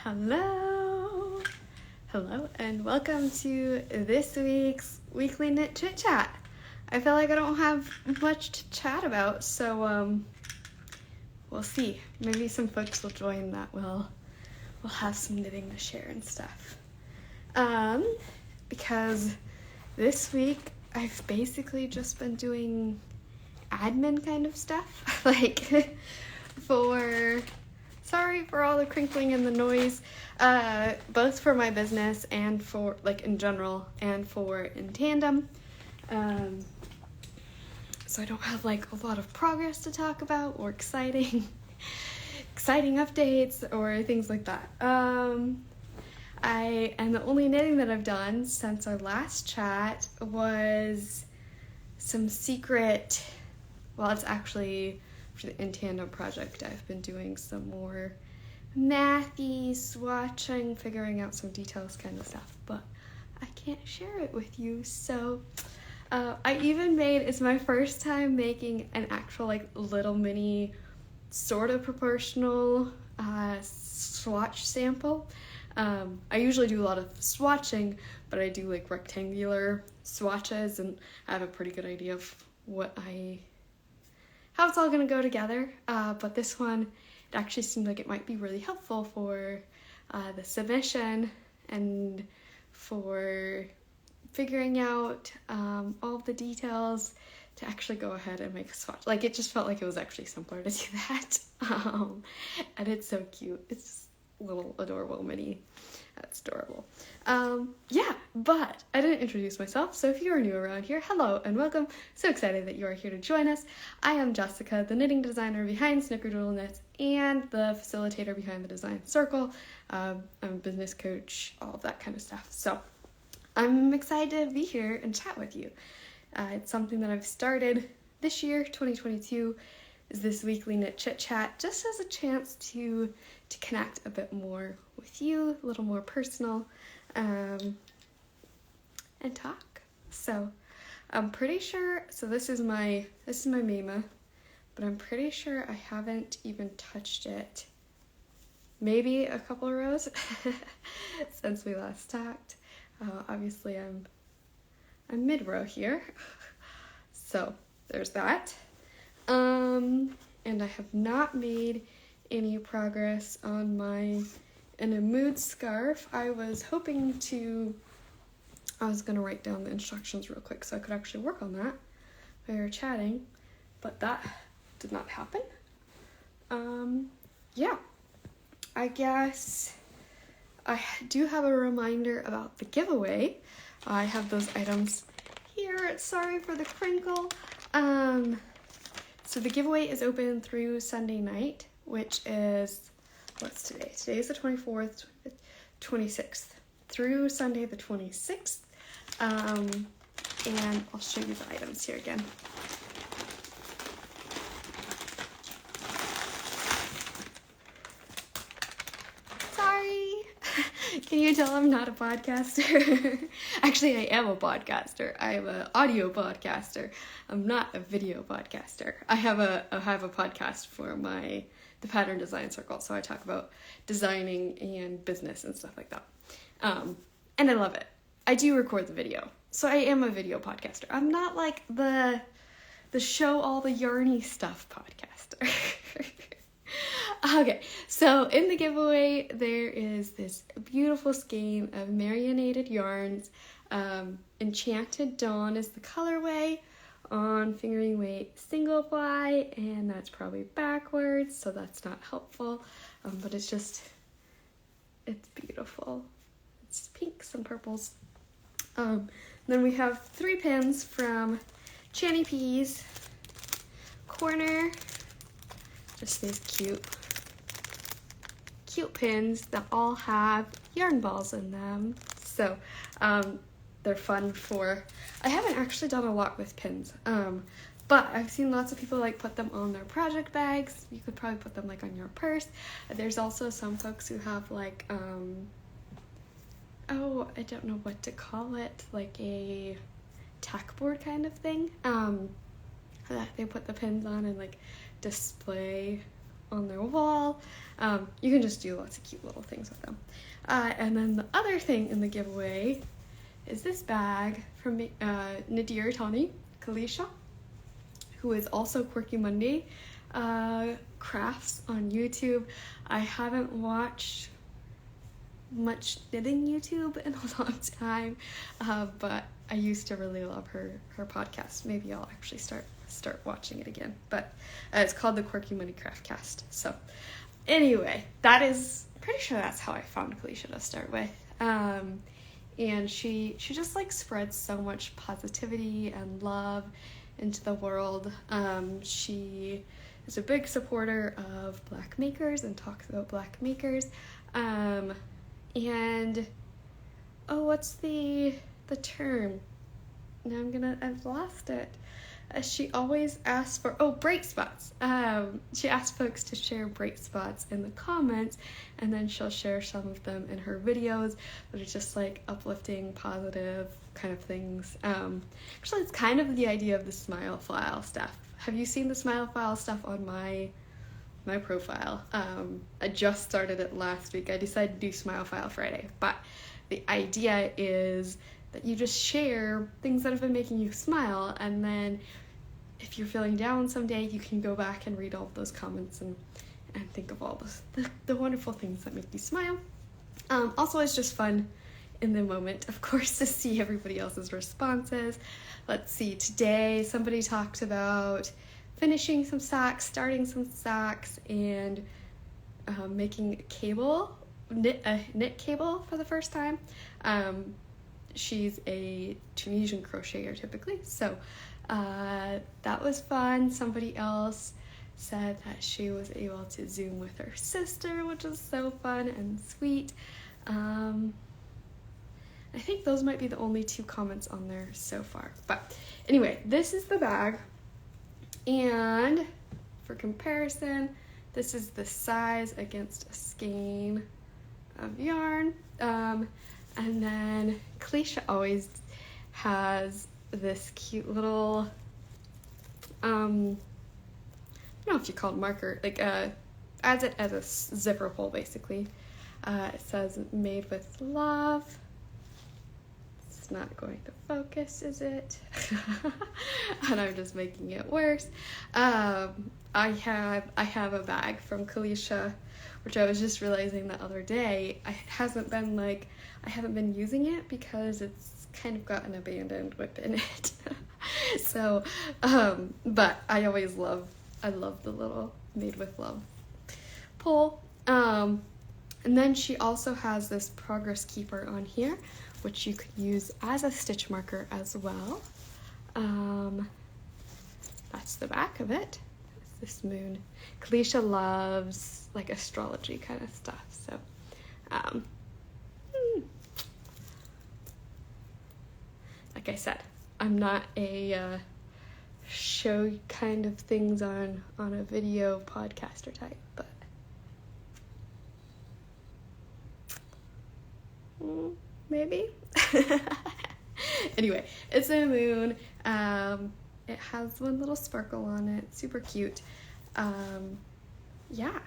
Hello, and welcome to this week's weekly Knit Chit Chat. I feel like I don't have much to chat about, so we'll see. Maybe some folks will join that. We'll have some knitting to share and stuff. Because this week I've basically just been doing admin kind of stuff, like sorry for all the crinkling and the noise, both for my business and for, like, in general, and for in tandem. So I don't have, like, a lot of progress to talk about or exciting updates or things like that. And the only knitting that I've done since our last chat was some secret, well, it's actually for the In Tandem project. I've been doing some more mathy swatching, figuring out some details kind of stuff, but I can't share it with you. So I even it's my first time making an actual, like, little mini sort of proportional swatch sample. I usually do a lot of swatching, but I do, like, rectangular swatches, and I have a pretty good idea of how it's all going to go together, but this one, it actually seemed like it might be really helpful for the submission and for figuring out all of the details to actually go ahead and make a swatch. Like, it just felt like it was actually simpler to do that, and it's so cute. It's just a little adorable mini. That's adorable. Yeah, but I didn't introduce myself, so if you are new around here, hello and welcome. So excited that you are here to join us. I am Jessica, the knitting designer behind Snickerdoodle Knits and the facilitator behind the Design Circle. I'm a business coach, all of that kind of stuff. So I'm excited to be here and chat with you. It's something that I've started this year, 2022, is this weekly Knit Chit Chat, just as a chance to connect a bit more with you, a little more personal, and talk. So I'm pretty sure, so this is my Mima, but I'm pretty sure I haven't even touched it. Maybe a couple of rows since we last talked. Obviously I'm mid-row here, so there's that. And I have not made any progress on in a mood scarf. I was going to write down the instructions real quick so I could actually work on that while we were chatting, but that did not happen. Yeah, I guess I do have a reminder about the giveaway. I have those items here. Sorry for the crinkle. So the giveaway is open through Sunday night, which is, what's today? Today is the 24th, 26th, through Sunday the 26th. And I'll show you the items here again. Sorry. Can you tell I'm not a podcaster? Actually, I am a podcaster. I am an audio podcaster. I'm not a video podcaster. I have a podcast for the Pattern Design Circle, so I talk about designing and business and stuff like that. And I love it. I do record the video, so I am a video podcaster. I'm not like the show all the yarny stuff podcaster. Okay, so in the giveaway, there is this beautiful skein of marionated yarns. Enchanted Dawn is the colorway on fingering weight single ply, and that's probably backwards, so that's not helpful, but it's beautiful. It's pinks and purples. Then we have 3 pins from Channy P's Corner, just these cute pins that all have yarn balls in them. So they're fun I haven't actually done a lot with pins, but I've seen lots of people, like, put them on their project bags. You could probably put them, like, on your purse. There's also some folks who have, like, I don't know what to call it, like a tack board kind of thing, that they put the pins on and, like, display on their wall. You can just do lots of cute little things with them. And then the other thing in the giveaway is this bag from Nadir Tani Kalisha, who is also Quirky Monday crafts on YouTube. I haven't watched much knitting YouTube in a long time, but I used to really love her podcast. Maybe I'll actually start watching it again, but it's called the Quirky Money Craft Cast. So anyway, that is pretty sure that's how I found Kalisha to start with. And she just like spreads so much positivity and love into the world. She is a big supporter of Black makers and talks about Black makers. And what's the term? Now I've lost it. She always asks for bright spots. She asks folks to share bright spots in the comments, and then she'll share some of them in her videos that are just like uplifting, positive kind of things. Actually, it's kind of the idea of the smile file stuff. Have you seen the smile file stuff on my profile? I just started it last week. I decided to do Smile File Friday, but the idea is that you just share things that have been making you smile, and then if you're feeling down someday, you can go back and read all of those comments and think of all the wonderful things that make you smile. Also, it's just fun in the moment, of course, to see everybody else's responses. Let's see, today somebody talked about finishing some socks, starting some socks, and making a cable, knit cable for the first time. She's a Tunisian crocheter typically, so that was fun. Somebody else said that she was able to Zoom with her sister, which was so fun and sweet. I think those might be the only 2 comments on there so far. But anyway, this is the bag, and for comparison, this is the size against a skein of yarn. And then Kalisha always has this cute little, I don't know if you call it marker, like adds it as a zipper hole basically. It says made with love. It's not going to focus, is it? And I'm just making it worse. I have a bag from Kalisha, which I was just realizing the other day. I haven't been using it because it's kind of got an abandoned whip in it. So, but I love the little made with love pull. And then she also has this progress keeper on here, which you could use as a stitch marker as well. That's the back of it. That's this moon. Kalisha loves like astrology kind of stuff, so like I said, I'm not a show kind of things on a video podcaster type, but maybe. Anyway, it's a moon. It has one little sparkle on it, super cute. Yeah.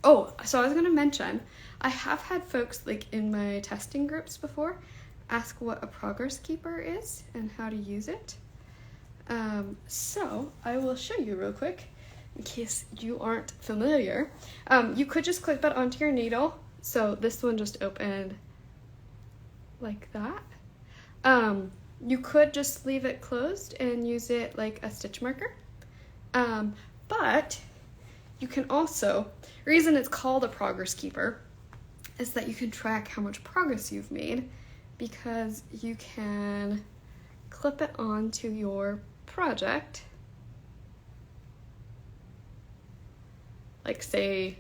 Oh, so I was gonna mention, I have had folks like in my testing groups before ask what a progress keeper is and how to use it. So I will show you real quick in case you aren't familiar. You could just clip it onto your needle. So this one just opened like that. You could just leave it closed and use it like a stitch marker. But you can also, the reason it's called a progress keeper is that you can track how much progress you've made, because you can clip it onto your project. Like say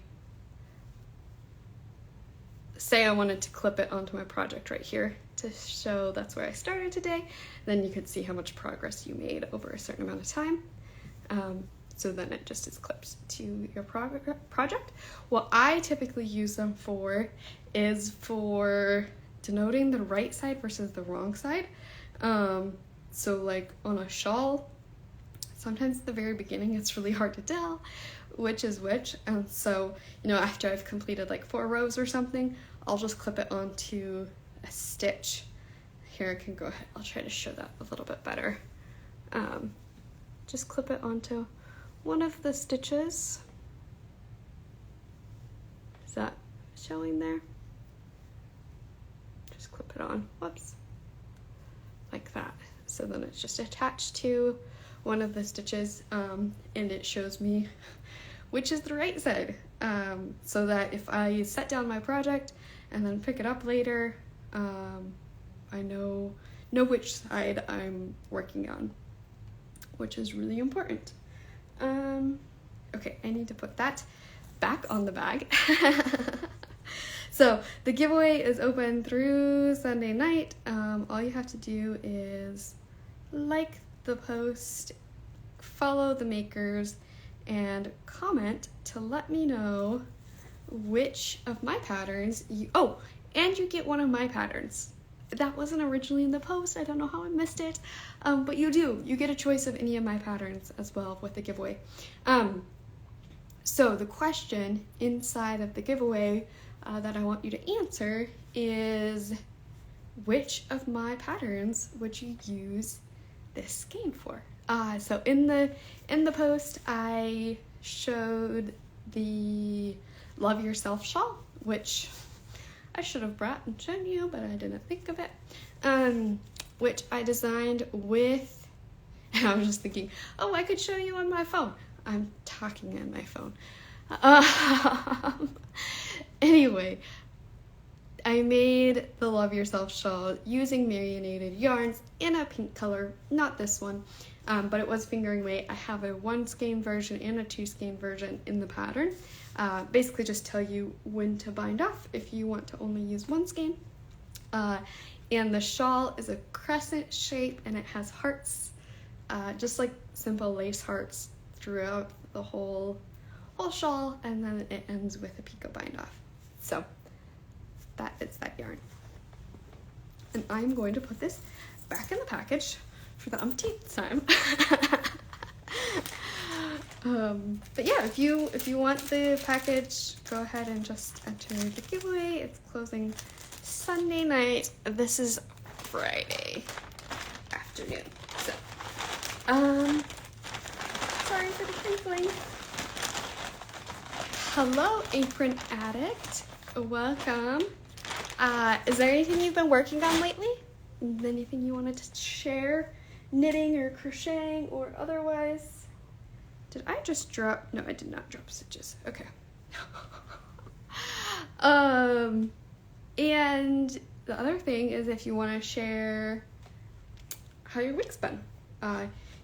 I wanted to clip it onto my project right here to show that's where I started today, then you could see how much progress you made over a certain amount of time. So then it just is clipped to your project. What I typically use them for is for denoting the right side versus the wrong side. So like on a shawl, sometimes at the very beginning it's really hard to tell which is which, and so, you know, after I've completed like 4 rows or something, I'll just clip it onto a stitch. Here, I can go ahead, I'll try to show that a little bit better. Just clip it onto one of the stitches. Is that showing there? Just clip it on, whoops, like that. So then it's just attached to one of the stitches, and it shows me which is the right side, so that if I set down my project and then pick it up later, I know which side I'm working on, which is really important. Okay, I need to put that back on the bag. So the giveaway is open through Sunday night. All you have to do is like the post, follow the makers, and comment to let me know which of my patterns and you get one of my patterns. That wasn't originally in the post. I don't know how I missed it, but you get a choice of any of my patterns as well with the giveaway. So the question inside of the giveaway that I want you to answer is, which of my patterns would you use this skein for? So in the post, I showed the Love Yourself shawl, which I should have brought and shown you, but I didn't think of it, which I designed with, and I was just thinking, oh, I could show you on my phone. I'm talking on my phone. Anyway, I made the Love Yourself shawl using marionated yarns in a pink color, not this one, but it was fingering weight. I have a 1 skein version and a 2 skein version in the pattern. Basically just tell you when to bind off if you want to only use 1 skein. And the shawl is a crescent shape, and it has hearts, just like simple lace hearts throughout the whole shawl, and then it ends with a picot bind off. So that is that yarn. And I'm going to put this back in the package for the umpteenth time. But yeah, if you want the package, go ahead and just enter the giveaway. It's closing Sunday night. This is Friday afternoon. So, sorry for the crinkling. Hello, Apron Addict. Welcome. Is there anything you've been working on lately? Anything you wanted to share? Knitting or crocheting or otherwise? Did I just drop? No, I did not drop stitches. Okay. And the other thing is, if you want to share how your week's been,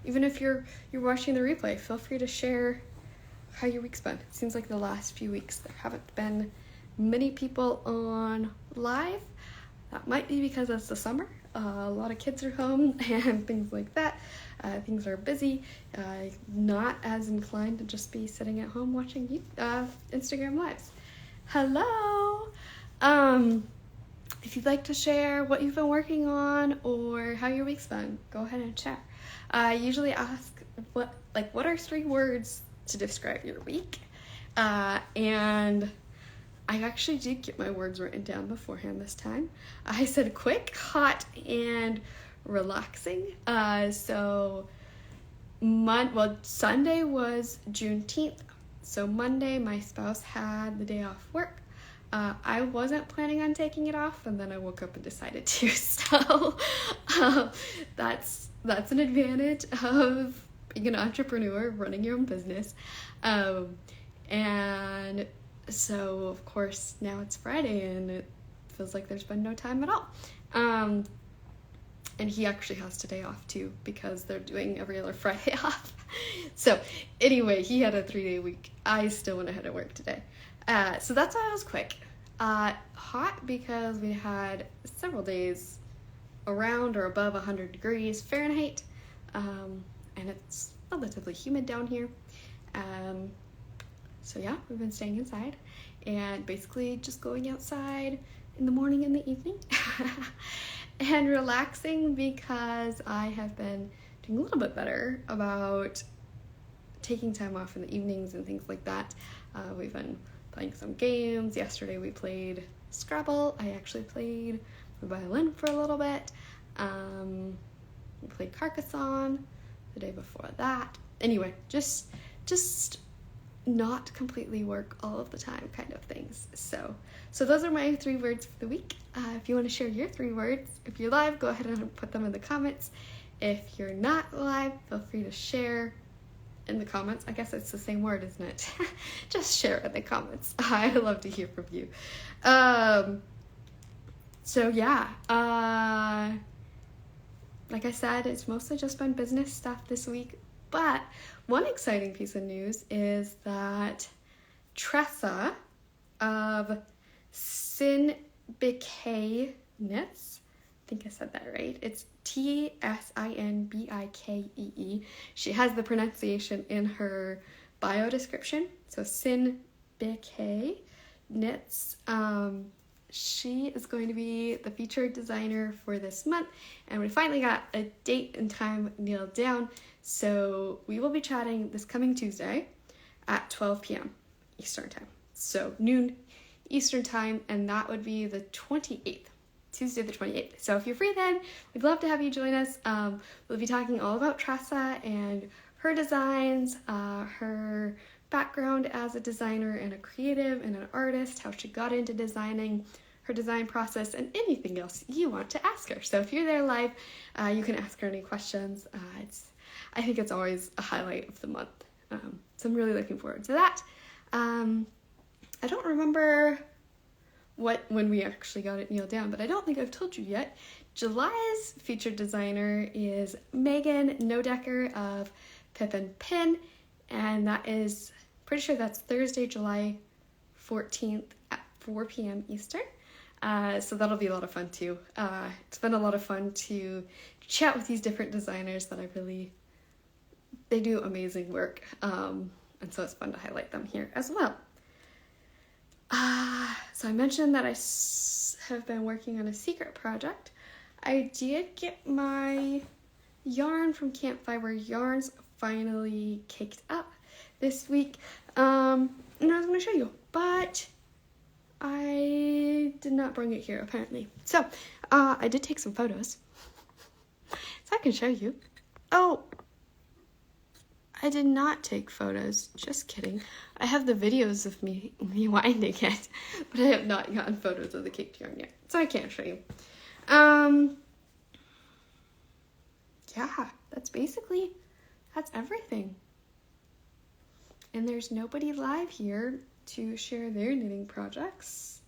even if you're watching the replay, feel free to share how your week's been. It seems like the last few weeks there haven't been many people on live. That might be because it's the summer. A lot of kids are home and things like that. Things are busy. Not as inclined to just be sitting at home watching Instagram lives. Hello. If you'd like to share what you've been working on or how your week's been, go ahead and share. I usually ask what are 3 words to describe your week, and I actually did get my words written down beforehand this time. I said quick, hot, and relaxing. So Sunday was Juneteenth, so Monday my spouse had the day off work. I wasn't planning on taking it off, and then I woke up and decided to. So that's an advantage of being an entrepreneur, running your own business. And so of course now it's Friday and it feels like there's been no time at all. And he actually has today off too, because they're doing every other Friday off. So anyway, he had a 3-day week. I still went ahead and worked today. So that's why I was quick. Hot because we had several days around or above 100 degrees Fahrenheit. And it's relatively humid down here. So yeah, we've been staying inside and basically just going outside in the morning and the evening and relaxing, because I have been doing a little bit better about taking time off in the evenings and things like that. We've been playing some games. Yesterday we played Scrabble. I actually played the violin for a little bit. We played Carcassonne the day before that. Anyway, just not completely work all of the time kind of things. So those are my 3 words for the week. If you want to share your 3 words, if you're live, go ahead and put them in the comments. If you're not live, feel free to share in the comments. I guess it's the same word, isn't it? Just share in the comments. I love to hear from you. So yeah, like I said, it's mostly just been business stuff this week, but one exciting piece of news is that Tressa of Snickerdoodle Knits, I think I said that right, it's Tsinbikee. She has the pronunciation in her bio description, so Snickerdoodle Knits. She is going to be the featured designer for this month, and we finally got a date and time nailed down, so we will be chatting this coming Tuesday at 12 p.m. Eastern time, so noon Eastern time, and that would be the 28th, Tuesday the 28th. So if you're free then, we'd love to have you join us. We'll be talking all about Tressa and her designs, her background as a designer and a creative and an artist, how she got into designing, her design process, and anything else you want to ask her. So if you're there live, you can ask her any questions. I think it's always a highlight of the month. So I'm really looking forward to that. I don't remember when we actually got it nailed down, but I don't think I've told you yet. July's featured designer is Megan Nodecker of Pip and Pin, and that is pretty sure that's Thursday, July 14th at 4 p.m. Eastern. So that'll be a lot of fun too. It's been a lot of fun to chat with these different designers that they do amazing work. And so it's fun to highlight them here as well. So I mentioned that I have been working on a secret project. I did get my yarn from Camp Fiber Yarns finally caked up this week, and I was going to show you, but I did not bring it here apparently. So I did take some photos, so I can show you. Oh, I did not take photos, just kidding. I have the videos of me winding it, but I have not gotten photos of the caked yarn yet, so I can't show you. Yeah, that's everything. And there's nobody live here to share their knitting projects.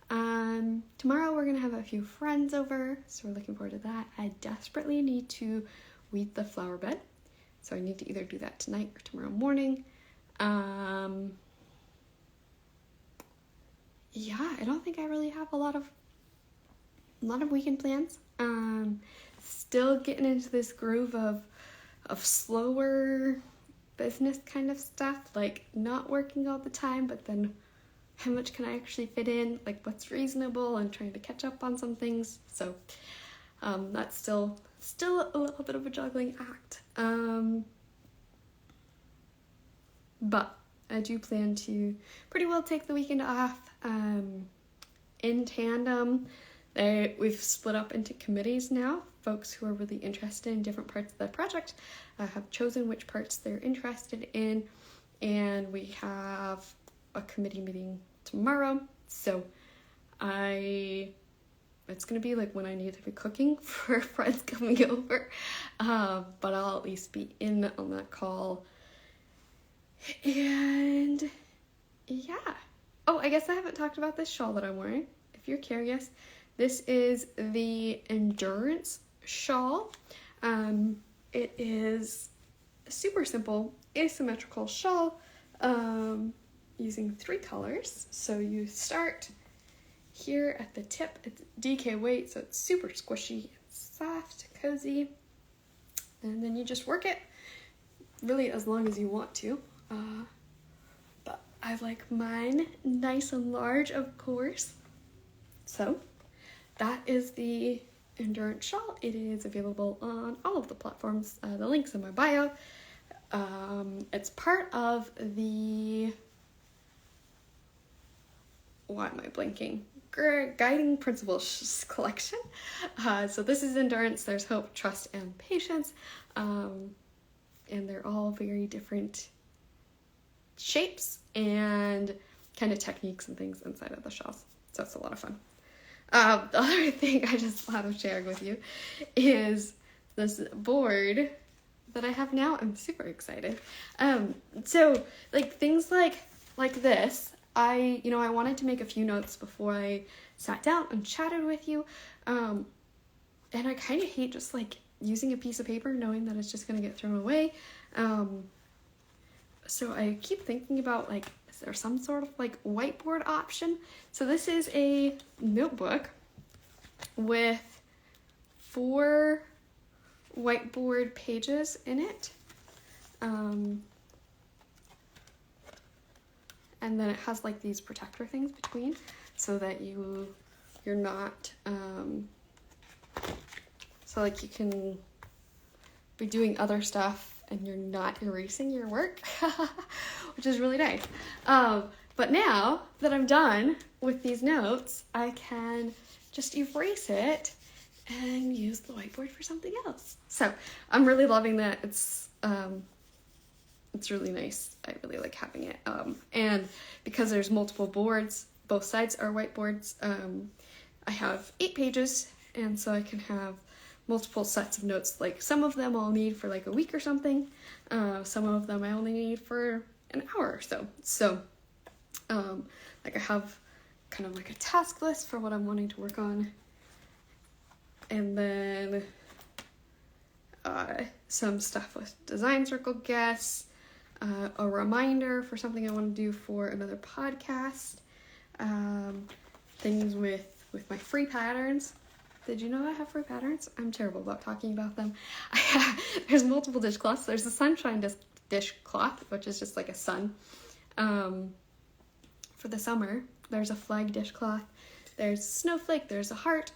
Tomorrow we're gonna have a few friends over, so we're looking forward to that. I desperately need to weed the flower bed, so I need to either do that tonight or tomorrow morning. Yeah, I don't think I really have a lot of weekend plans. Still getting into this groove of slower business kind of stuff, like not working all the time, but then how much can I actually fit in, like what's reasonable, and trying to catch up on some things. So that's still a little bit of a juggling act. But I do plan to pretty well take the weekend off. In tandem, we've split up into committees now. Folks who are really interested in different parts of the project have chosen which parts they're interested in, and we have a committee meeting tomorrow. So it's gonna be like when I need to be cooking for friends coming over, but I'll at least be in on that call. And yeah. Oh, I guess I haven't talked about this shawl that I'm wearing. If you're curious, this is the Endurance shawl. It is a super simple asymmetrical shawl using 3 colors. So you start here at the tip. It's DK weight, so it's super squishy, soft, cozy, and then you just work it really as long as you want to. But I like mine nice and large, of course. So that is the Endurance shawl. It is available on all of the platforms. The link's in my bio. It's part of the, why am I blinking? Guiding Principles collection. So this is endurance, there's hope, trust, and patience. And they're all very different shapes and kind of techniques and things inside of the shawls. So it's a lot of fun. The other thing I just thought of sharing with you is this board that I have now. I'm super excited. So like things like this, I wanted to make a few notes before I sat down and chatted with you. And I kind of hate just like using a piece of paper knowing that it's just going to get thrown away. So I keep thinking about like, is there some sort of like whiteboard option? So this is a notebook with 4 whiteboard pages in it. And then it has like these protector things between so that you're not, so like you can be doing other stuff and you're not erasing your work, which is really nice. But now that I'm done with these notes, I can just erase it and use the whiteboard for something else. So I'm really loving that. It's really nice. I really like having it. And because there's multiple boards, both sides are whiteboards, I have 8 pages, and so I can have multiple sets of notes. Like some of them I'll need for like a week or something. Some of them I only need for an hour or so. So like I have kind of like a task list for what I'm wanting to work on. And then some stuff with design circle guests, a reminder for something I want to do for another podcast, things with my free patterns. Did you know I have free patterns? I'm terrible about talking about them. There's multiple dishcloths. There's the sunshine dishcloth, which is just like a sun. For the summer, there's a flag dishcloth. There's a snowflake. There's a heart.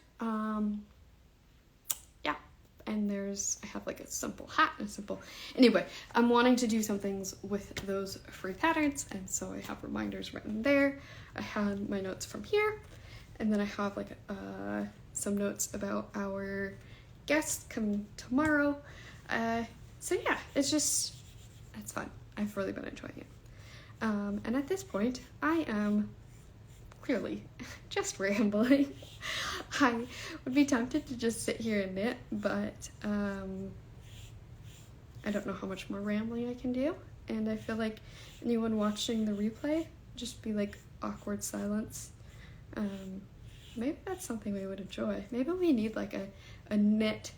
And I have like a simple hat and a simple, anyway, I'm wanting to do some things with those free patterns, and so I have reminders written there. I had my notes from here, and then I have like some notes about our guest coming tomorrow. So yeah, it's fun. I've really been enjoying it. And at this point, I am clearly just rambling. I would be tempted to just sit here and knit, but I don't know how much more rambling I can do, and I feel like anyone watching the replay just be like awkward silence. Maybe that's something we would enjoy. Maybe we need like a knit.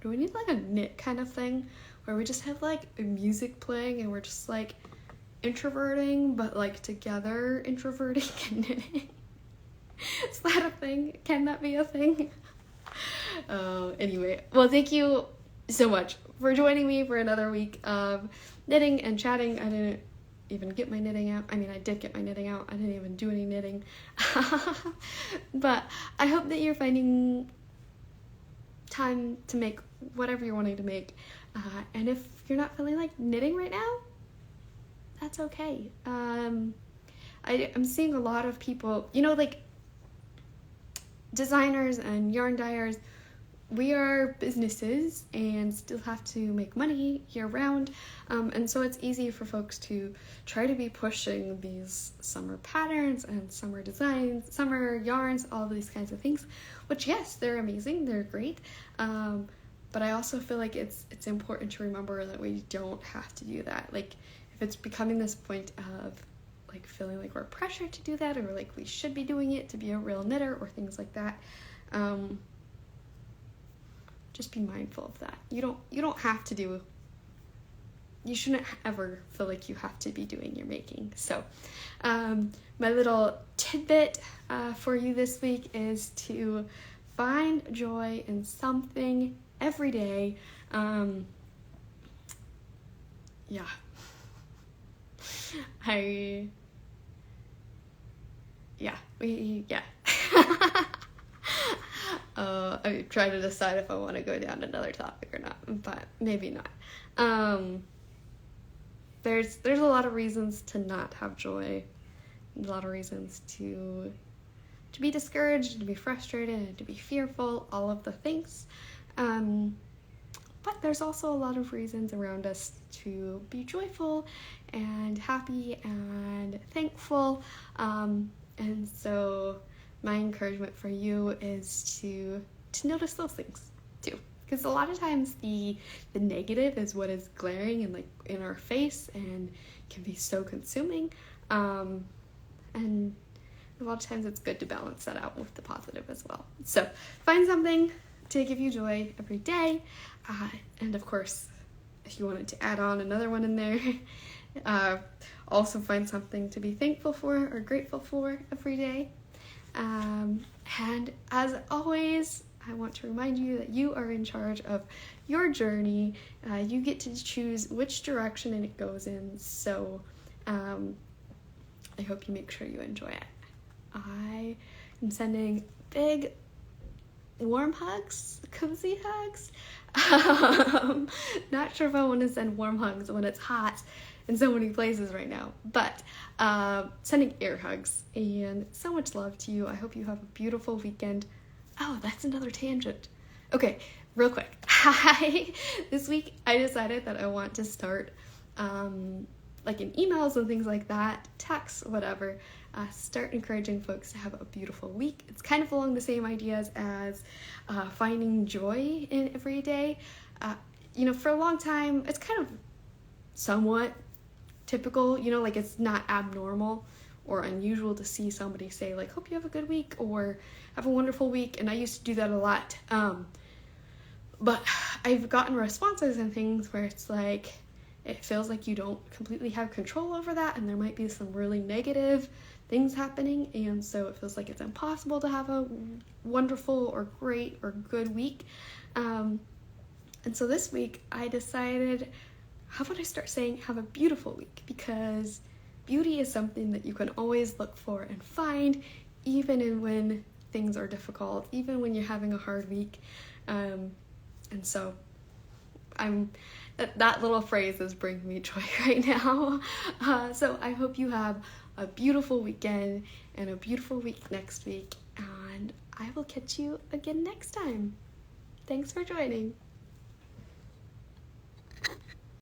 Do we need like a knit kind of thing where we just have like music playing and we're just like introverting, but like together introverting and knitting? Is that a thing? Can that be a thing? Anyway, well, thank you so much for joining me for another week of knitting and chatting. I didn't even get my knitting out. I mean, I did get my knitting out. I didn't even do any knitting. But I hope that you're finding time to make whatever you're wanting to make. And if you're not feeling like knitting right now, that's okay. I'm seeing a lot of people, like designers and yarn dyers, we are businesses and still have to make money year round, and so it's easy for folks to try to be pushing these summer patterns and summer designs, summer yarns, all of these kinds of things, which yes, they're amazing, they're great, but I also feel like it's important to remember that we don't have to do that. Like if it's becoming this point of like feeling like we're pressured to do that, or like we should be doing it to be a real knitter or things like that, just be mindful of that. You don't have to do, you shouldn't ever feel like you have to be doing your making. So my little tidbit for you this week is to find joy in something every day. I try to decide if I want to go down another topic or not, but maybe not. there's a lot of reasons to not have joy, a lot of reasons to be discouraged, to be frustrated, to be fearful, all of the things. But there's also a lot of reasons around us to be joyful and happy and thankful. And so my encouragement for you is to notice those things too. Because a lot of times the negative is what is glaring and like in our face and can be so consuming. And a lot of times it's good to balance that out with the positive as well. So find something to give you joy every day. And of course, if you wanted to add on another one in there, also find something to be thankful for or grateful for every day. And as always, I want to remind you that you are in charge of your journey. You get to choose which direction it goes in. So I hope you make sure you enjoy it. I am sending big warm hugs, cozy hugs. Not sure if I want to send warm hugs when it's hot in so many places right now, but sending air hugs and so much love to you. I hope you have a beautiful weekend. Oh, that's another tangent. Okay, real quick. This week I decided that I want to start like in emails and things like that, texts, whatever, start encouraging folks to have a beautiful week. It's kind of along the same ideas as finding joy in every day. For a long time, it's kind of somewhat typical, like it's not abnormal or unusual to see somebody say like, hope you have a good week or have a wonderful week. And I used to do that a lot. But I've gotten responses and things where it's like, it feels like you don't completely have control over that, and there might be some really negative things happening, and so it feels like it's impossible to have a wonderful or great or good week. And so this week I decided, how about I start saying have a beautiful week, because beauty is something that you can always look for and find, even when things are difficult, even when you're having a hard week. And so that little phrase is bringing me joy right now. So I hope you have a beautiful weekend and a beautiful week next week, and I will catch you again next time. Thanks for joining.